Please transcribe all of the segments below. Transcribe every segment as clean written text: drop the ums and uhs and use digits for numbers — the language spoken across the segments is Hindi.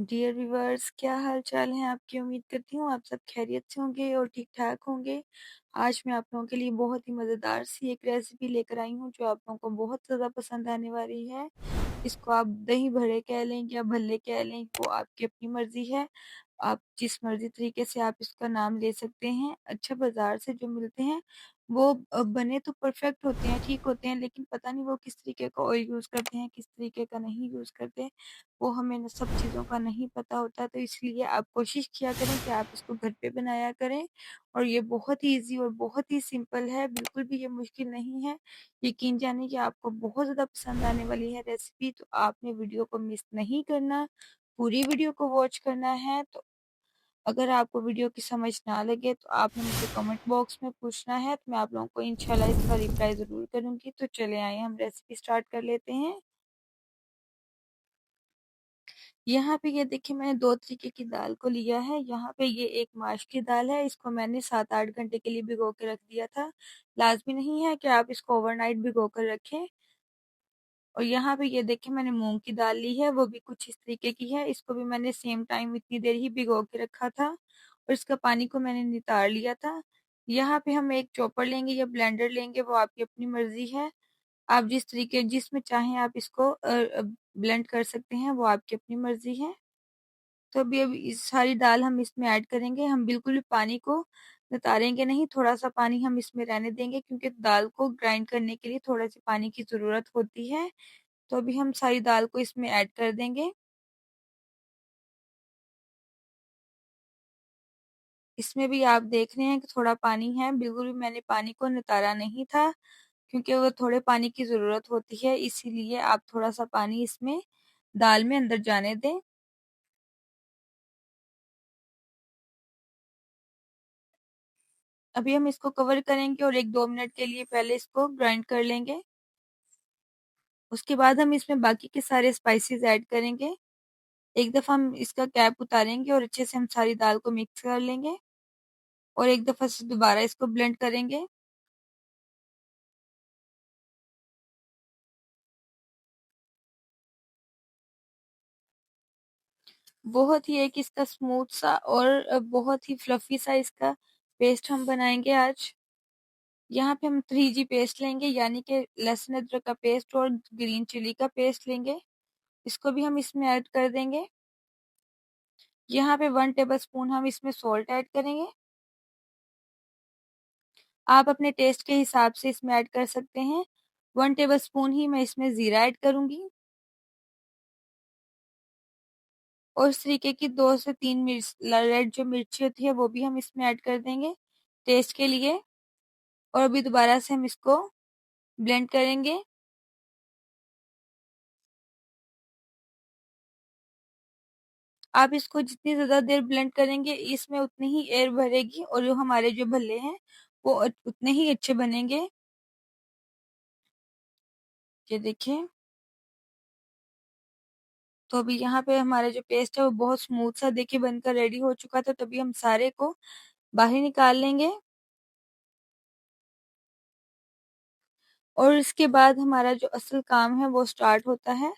डियर व्यूअर्स, क्या हाल चाल है आपकी। उम्मीद करती हूँ आप सब खैरियत से होंगे और ठीक ठाक होंगे। आज मैं आप लोगों के लिए बहुत ही मज़ेदार सी एक रेसिपी लेकर आई हूँ जो आप लोगों को बहुत ज़्यादा पसंद आने वाली है। इसको आप दही बड़े कह लें या भल्ले कह लें, वो आपकी अपनी मर्जी है। आप जिस मर्जी तरीके से आप इसका नाम ले सकते हैं। अच्छा, बाजार से जो मिलते हैं वो बने तो परफेक्ट होते हैं, ठीक होते हैं, लेकिन पता नहीं वो किस तरीके का ऑयल यूज़ करते हैं, किस तरीके का नहीं यूज़ करते। वो हमें न सब चीज़ों का नहीं पता होता, तो इसलिए आप कोशिश किया करें कि आप इसको घर पे बनाया करें। और ये बहुत ही ईज़ी और बहुत ही सिंपल है, बिल्कुल भी ये मुश्किल नहीं है। यकीन जानिए कि आपको बहुत ज़्यादा पसंद आने वाली है रेसिपी, तो आपने वीडियो को मिस नहीं करना, पूरी वीडियो को वॉच करना है। तो अगर आपको वीडियो की समझ ना लगे तो आपने मुझे कमेंट बॉक्स में पूछना है, तो मैं आप लोगों को इंशाल्लाह इसका रिप्लाई ज़रूर करूँगी। तो चले आइए हम रेसिपी स्टार्ट कर लेते हैं। यहाँ पे ये देखिए मैंने 2 तरीके की दाल को लिया है। यहाँ पे ये एक माश की दाल है, इसको मैंने 7-8 घंटे के लिए भिगो के रख दिया था। लाज़मी नहीं है कि आप इसको ओवरनाइट भिगो कर रखें। और यहाँ पे ये देखिए मैंने मूँग की दाल ली है, वो भी कुछ इस तरीके की है। इसको भी मैंने सेम टाइम इतनी देर ही भिगो के रखा था और इसका पानी को मैंने नितार लिया था। यहाँ पे हम एक चॉपर लेंगे या ब्लेंडर लेंगे, वो आपकी अपनी मर्ज़ी है। आप जिसमें चाहें आप इसको ब्लेंड कर सकते हैं, वो आपकी अपनी मर्ज़ी है। तो अभी इस सारी दाल हम इसमें ऐड करेंगे। हम बिल्कुल भी पानी को नितारेंगे नहीं, थोड़ा-सा पानी हम इसमें रहने देंगे क्योंकि दाल को ग्राइंड करने के लिए थोड़े-से पानी की ज़रूरत होती है। तो अभी हम सारी दाल को इसमें ऐड कर देंगे। इसमें भी आप देख रहे हैं कि थोड़ा पानी है, बिल्कुल भी मैंने पानी को नितारा नहीं था क्योंकि वो थोड़े पानी की ज़रूरत होती है, इसीलिए आप थोड़ा-सा पानी इसमें दाल में अंदर जाने दें। अभी हम इसको कवर करेंगे और 1-2 मिनट के लिए पहले इसको ग्राइंड कर लेंगे। उसके बाद हम इसमें बाकी के सारे स्पाइसेस ऐड करेंगे। एक दफ़ा हम इसका कैप उतारेंगे और अच्छे से हम सारी दाल को मिक्स कर लेंगे और एक दफ़ा से दोबारा इसको ब्लेंड करेंगे। बहुत ही एक इसका स्मूथ सा और बहुत ही फ्लफी सा इसका पेस्ट हम बनाएँगे आज। यहाँ पे हम 3G पेस्ट लेंगे, यानी कि लहसुन अदरक का पेस्ट और ग्रीन चिली का पेस्ट लेंगे। इसको भी हम इसमें ऐड कर देंगे। यहाँ पे 1 टेबलस्पून हम इसमें सॉल्ट ऐड करेंगे। आप अपने टेस्ट के हिसाब से इसमें ऐड कर सकते हैं। 1 टेबलस्पून ही मैं इसमें ज़ीरा ऐड करूँगी और इस तरीके की 2 से 3 रेड जो मिर्ची होती है वो भी हम इसमें ऐड कर देंगे टेस्ट के लिए। और अभी दोबारा से हम इसको ब्लेंड करेंगे। आप इसको जितनी ज़्यादा देर ब्लेंड करेंगे, इसमें उतनी ही एयर भरेगी और जो हमारे जो भल्ले हैं, वो उतने ही अच्छे बनेंगे। ये देखिए, तो अभी यहाँ पे हमारा जो पेस्ट है, वो बहुत स्मूथ सा देखिए बनकर रेडी हो चुका था, तभी हम सारे को बाहर निकाल लेंगे। और इसके बाद हमारा जो असल काम है, वो स्टार्ट होता है।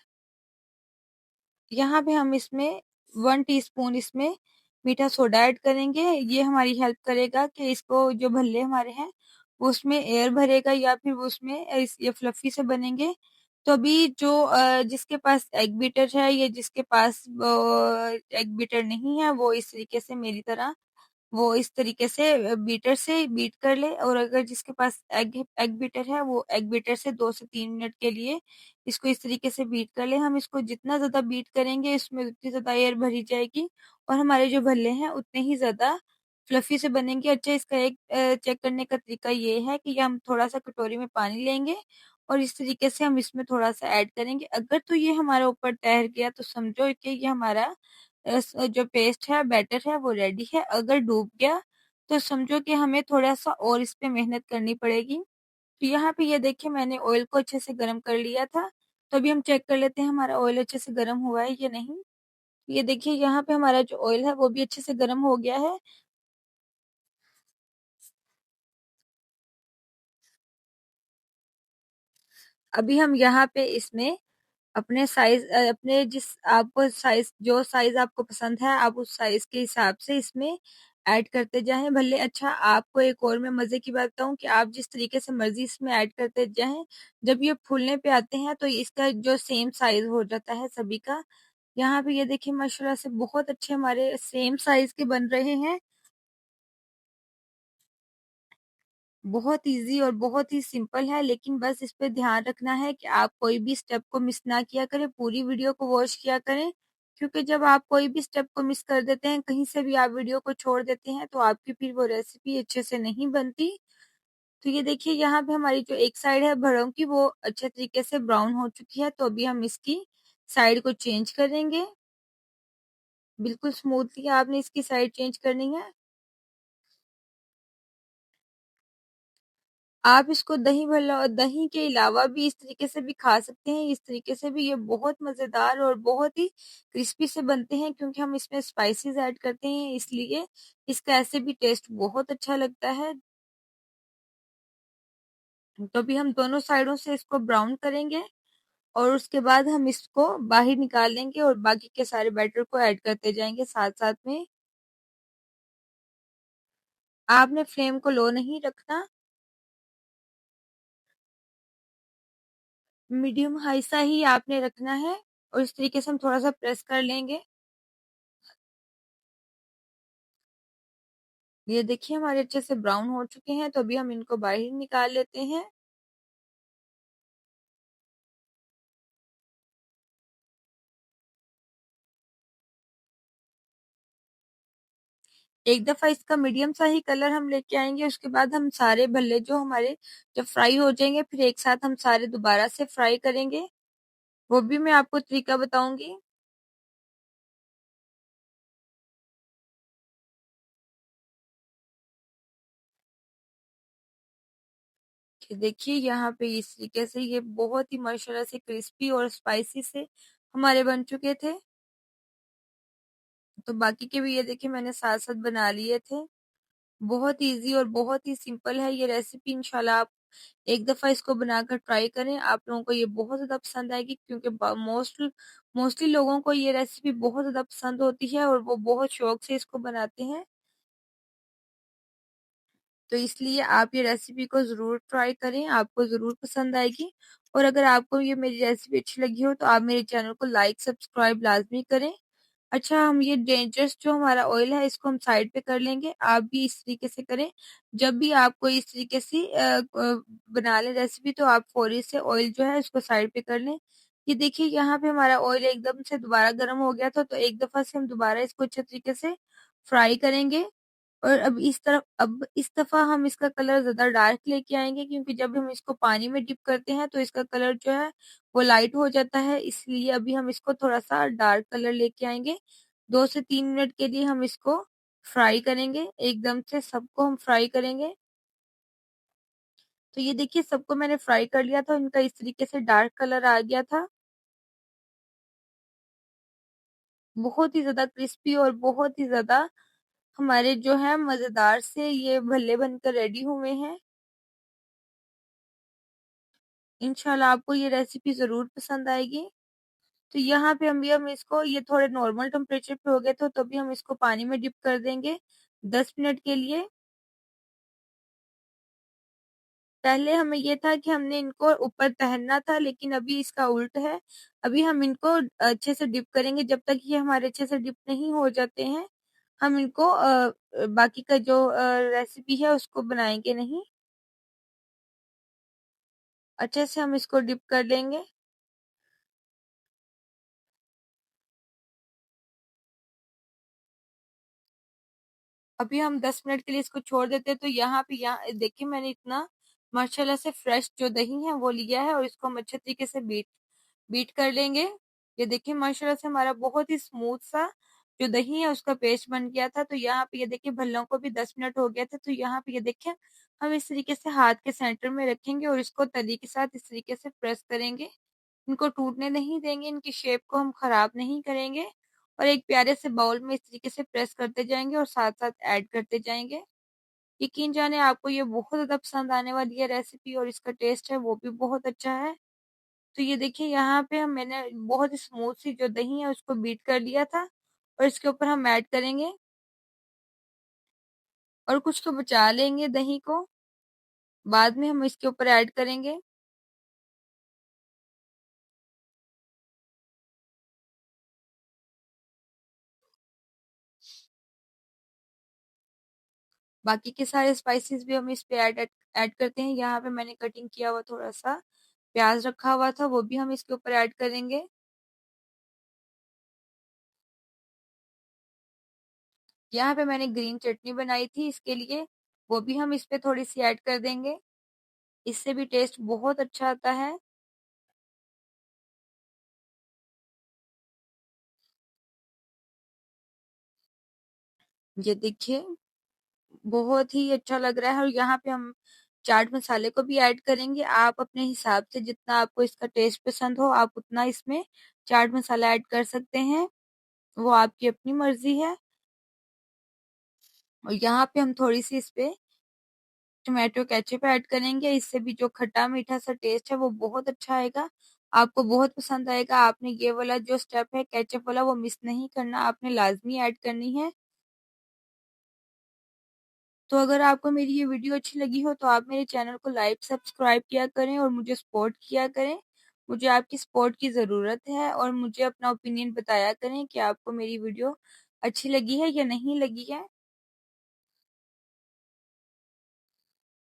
यहाँ पे हम इसमें 1 टीस्पून इसमें मीठा सोडा ऐड करेंगे। ये हमारी हेल्प करेगा कि इसको जो भल्ले हमारे हैं वो उसमें एयर भरेगा या फिर वो उसमें ये फ्लफी से बनेंगे। तो अभी जो जिसके पास एग बीटर है या जिसके पास एग बीटर नहीं है, वो इस तरीके से मेरी तरह वो इस तरीके से बीटर से बीट कर ले। और अगर जिसके पास एग एग बीटर है, वो एग बीटर से 2 से 3 मिनट के लिए इसको इस तरीके से बीट कर ले। हम इसको जितना ज़्यादा बीट करेंगे, इसमें उतनी ज़्यादा एयर भरी जाएगी और हमारे जो भल्ले हैं उतने ही ज़्यादा फ्लफी से बनेंगे। अच्छा, इसका एक चेक करने का तरीका ये है कि हम थोड़ा-सा कटोरी में पानी लेंगे और इस तरीके से हम इसमें थोड़ा-सा ऐड करेंगे। अगर तो ये हमारा ऊपर तैर गया, तो समझो कि ये हमारा जो पेस्ट है, बैटर है, वो रेडी है। अगर डूब गया, तो समझो कि हमें थोड़ा-सा और इस पे मेहनत करनी पड़ेगी। तो यहाँ पे ये देखिए मैंने ऑयल को अच्छे से गरम कर लिया था। तो अभी हम चेक कर लेते हैं हमारा ऑयल अच्छे से गरम हुआ है या नहीं। ये देखिए यहाँ पे हमारा जो ऑयल है वो भी अच्छे से गरम हो गया है। अभी हम यहाँ पे इसमें अपने साइज अपने जिस आपको साइज जो साइज आपको पसंद है आप उस साइज के हिसाब से इसमें ऐड करते जाएं। भले अच्छा आपको एक और मैं मजे की बात बताऊं कि आप जिस तरीके से मर्जी इसमें ऐड करते जाएं, जब ये फूलने पे आते हैं तो इसका जो सेम साइज हो जाता है सभी का। यहाँ पे ये देखिए माशाल्लाह से बहुत अच्छे हमारे सेम साइज के बन रहे हैं। बहुत इजी और बहुत ही सिंपल है, लेकिन बस इस पे ध्यान रखना है कि आप कोई भी स्टेप को मिस ना किया करें, पूरी वीडियो को वॉच किया करें। क्योंकि जब आप कोई भी स्टेप को मिस कर देते हैं, कहीं से भी आप वीडियो को छोड़ देते हैं, तो आपकी फिर वो रेसिपी अच्छे से नहीं बनती। तो ये देखिए यहाँ पे हमारी जो एक साइड है भड़ों की वो अच्छे तरीके से ब्राउन हो चुकी है, तो अभी हम इसकी साइड को चेंज करेंगे। बिल्कुल स्मूथली आपने इसकी साइड चेंज करनी है। आप इसको दही भल्ला दही के अलावा भी इस तरीके से भी खा सकते हैं। इस तरीके से भी ये बहुत मजेदार और बहुत ही क्रिस्पी से बनते हैं, क्योंकि हम इसमें स्पाइसेस ऐड करते हैं, इसलिए इसका ऐसे भी टेस्ट बहुत अच्छा लगता है। तो अभी हम दोनों साइडों से इसको ब्राउन करेंगे और उसके बाद हम इसको बाहर निकाल लेंगे और बाकी के सारे बैटर को ऐड करते जाएंगे साथ साथ में। आपने फ्लेम को लो नहीं रखना, मीडियम हाई सा ही आपने रखना है। और इस तरीके से हम थोड़ा सा प्रेस कर लेंगे। ये देखिए हमारे अच्छे से ब्राउन हो चुके हैं, तो अभी हम इनको बाहर निकाल लेते हैं। एक दफा इसका मीडियम सा ही कलर हम लेके आएंगे, उसके बाद हम सारे भल्ले जो हमारे जब फ्राई हो जाएंगे, फिर एक साथ हम सारे दोबारा से फ्राई करेंगे। वो भी मैं आपको तरीका बताऊंगी। कि देखिए यहाँ पे इस तरीके से ये बहुत ही माशाल्लाह से क्रिस्पी और स्पाइसी से हमारे बन चुके थे। तो बाकी के भी ये देखिए मैंने साथ साथ बना लिए थे। बहुत इजी और बहुत ही सिंपल है ये रेसिपी। इंशाल्लाह आप एक दफा इसको बनाकर ट्राई करें, आप लोगों को ये बहुत ज्यादा पसंद आएगी, क्योंकि मोस्टली लोगों को ये रेसिपी बहुत ज्यादा पसंद होती है और वो बहुत शौक से इसको बनाते हैं। तो इसलिए आप ये रेसिपी को ज़रूर ट्राई करें, आपको ज़रूर पसंद आएगी। और अगर आपको ये मेरी रेसिपी अच्छी लगी हो तो आप मेरे चैनल को लाइक सब्सक्राइब लाजमी करें। अच्छा हम ये डेंजर्स जो हमारा ऑयल है इसको हम साइड पे कर लेंगे, आप भी इस तरीके से करें। जब भी आपको इस तरीके से बना लें रेसिपी, तो आप फौरी से ऑयल जो है इसको साइड पे कर लें। ये देखिए यहाँ पे हमारा ऑयल एकदम से दोबारा गर्म हो गया था, तो एक दफा से हम दोबारा इसको अच्छे तरीके से फ्राई करेंगे। और अब इस दफा हम इसका कलर ज्यादा डार्क लेके आएंगे, क्योंकि जब हम इसको पानी में डिप करते हैं तो इसका कलर जो है वो लाइट हो जाता है, इसलिए अभी हम इसको थोड़ा सा डार्क कलर लेके आएंगे। 2 से 3 मिनट के लिए हम इसको फ्राई करेंगे, एकदम से सबको हम फ्राई करेंगे। तो ये देखिए सबको मैंने फ्राई कर लिया था, इनका इस तरीके से डार्क कलर आ गया था। बहुत ही ज्यादा क्रिस्पी और बहुत ही ज्यादा हमारे जो है मजेदार से ये भल्ले बनकर रेडी हुए हैं। इंशाल्लाह आपको ये रेसिपी जरूर पसंद आएगी। तो यहाँ पे हम इसको ये थोड़े नॉर्मल टेम्परेचर पे हो गए तो तभी हम इसको पानी में डिप कर देंगे 10 मिनट के लिए। पहले हमें ये था कि हमने इनको ऊपर तैरना था, लेकिन अभी इसका उल्ट है। अभी हम इनको अच्छे से डिप करेंगे, जब तक ये हमारे अच्छे से डिप नहीं हो जाते हैं हम इनको बाकी का जो रेसिपी है उसको बनाएंगे नहीं। अच्छे से हम इसको डिप कर लेंगे। अभी हम 10 मिनट के लिए इसको छोड़ देते हैं। तो यहाँ देखिए मैंने इतना माशाल्लाह से फ्रेश जो दही है वो लिया है और इसको हम अच्छे तरीके से बीट बीट कर लेंगे। ये देखिए माशाल्लाह से हमारा बहुत ही स्मूथ सा जो दही है उसका पेस्ट बन गया था। तो यहाँ पे ये देखिए भल्लों को भी 10 मिनट हो गया था। तो यहाँ पे ये देखिए हम इस तरीके से हाथ के सेंटर में रखेंगे और इसको तली के साथ इस तरीके से प्रेस करेंगे। इनको टूटने नहीं देंगे, इनकी शेप को हम खराब नहीं करेंगे। और एक प्यारे से बाउल में इस तरीके से प्रेस करते जाएंगे और साथ साथ ऐड करते जाएंगे। यकीन जाने आपको ये बहुत ज्यादा पसंद आने वाली है रेसिपी, और इसका टेस्ट है वो भी बहुत अच्छा है। तो ये देखिए यहाँ पे मैंने बहुत स्मूथ सी जो दही है उसको बीट कर लिया था, और इसके ऊपर हम ऐड करेंगे और कुछ तो बचा लेंगे दही को, बाद में हम इसके ऊपर ऐड करेंगे। बाकी के सारे स्पाइसेस भी हम इस पे ऐड ऐड करते हैं। यहाँ पे मैंने कटिंग किया हुआ थोड़ा सा प्याज रखा हुआ था, वो भी हम इसके ऊपर ऐड करेंगे। यहाँ पे मैंने ग्रीन चटनी बनाई थी इसके लिए, वो भी हम इस पे थोड़ी सी ऐड कर देंगे, इससे भी टेस्ट बहुत अच्छा आता है। ये देखिए बहुत ही अच्छा लग रहा है। और यहाँ पे हम चाट मसाले को भी ऐड करेंगे। आप अपने हिसाब से जितना आपको इसका टेस्ट पसंद हो आप उतना इसमें चाट मसाला ऐड कर सकते हैं, वो आपकी अपनी मर्जी है। और यहाँ पे हम थोड़ी सी इस पे टोमेटो केचप ऐड करेंगे, इससे भी जो खट्टा मीठा सा टेस्ट है वो बहुत अच्छा आएगा, आपको बहुत पसंद आएगा। आपने ये वाला जो स्टेप है केचप वाला वो मिस नहीं करना, आपने लाजमी ऐड करनी है। तो अगर आपको मेरी ये वीडियो अच्छी लगी हो तो आप मेरे चैनल को लाइक सब्सक्राइब किया करें और मुझे सपोर्ट किया करें। मुझे आपकी सपोर्ट की ज़रूरत है, और मुझे अपना ओपिनियन बताया करें कि आपको मेरी वीडियो अच्छी लगी है या नहीं लगी है।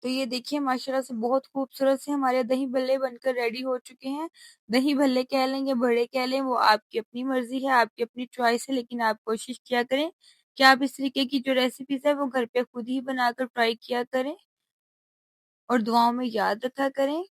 तो ये देखिए माशाल्लाह से बहुत खूबसूरत से हमारे दही भल्ले बनकर रेडी हो चुके हैं। दही भल्ले कह लें या बड़े कह लें, वो आपकी अपनी मर्जी है, आपकी अपनी चॉइस है, लेकिन आप कोशिश किया करें कि आप इस तरीके की जो रेसिपीज है वो घर पे खुद ही बनाकर ट्राई किया करें और दुआओं में याद रखा करें।